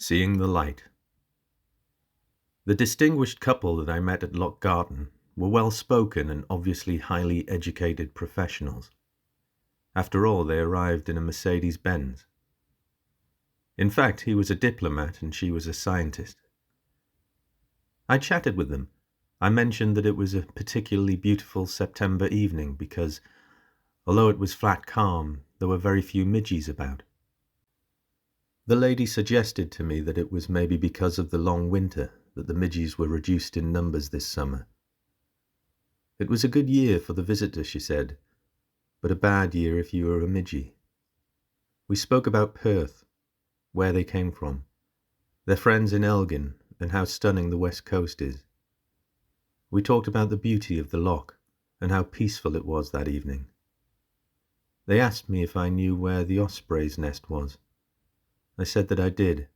Seeing the Light. The distinguished couple that I met at Loch Garten were well-spoken and obviously highly educated professionals. After all, they arrived in a Mercedes-Benz. In fact, he was a diplomat and she was a scientist. I chatted with them. I mentioned that it was a particularly beautiful September evening because, although it was flat calm, there were very few midges about. The lady suggested to me that it was maybe because of the long winter that the midges were reduced in numbers this summer. It was a good year for the visitor, she said, but a bad year if you were a midgie. We spoke about Perth, where they came from, their friends in Elgin, and how stunning the west coast is. We talked about the beauty of the loch and how peaceful it was that evening. They asked me if I knew where the osprey's nest was. I said that I did,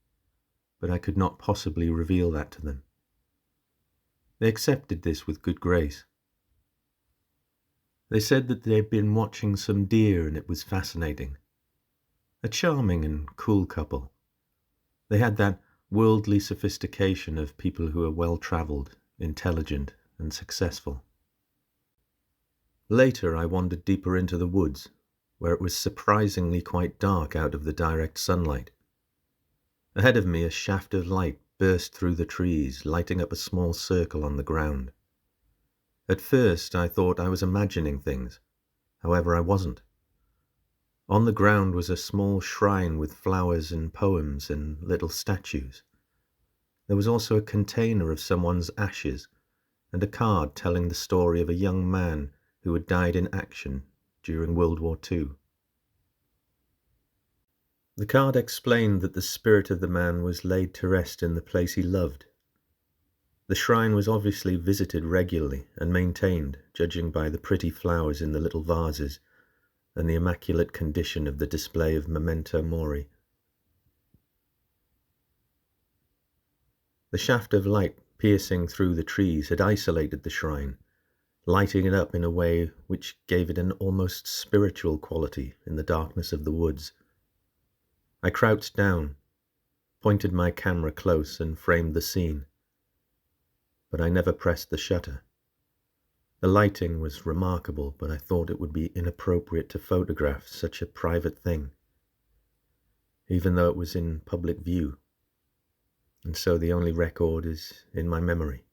but I could not possibly reveal that to them. They accepted this with good grace. They said that they had been watching some deer and it was fascinating. A charming and cool couple. They had that worldly sophistication of people who are well-travelled, intelligent, and successful. Later I wandered deeper into the woods, where it was surprisingly quite dark out of the direct sunlight. Ahead of me a shaft of light burst through the trees, lighting up a small circle on the ground. At first I thought I was imagining things, however I wasn't. On the ground was a small shrine with flowers and poems and little statues. There was also a container of someone's ashes and a card telling the story of a young man who had died in action during World War II. The card explained that the spirit of the man was laid to rest in the place he loved. The shrine was obviously visited regularly and maintained, judging by the pretty flowers in the little vases and the immaculate condition of the display of memento mori. The shaft of light piercing through the trees had isolated the shrine, lighting it up in a way which gave it an almost spiritual quality in the darkness of the woods. I crouched down, pointed my camera close and framed the scene. But I never pressed the shutter. The lighting was remarkable, but I thought it would be inappropriate to photograph such a private thing, even though it was in public view, and so the only record is in my memory.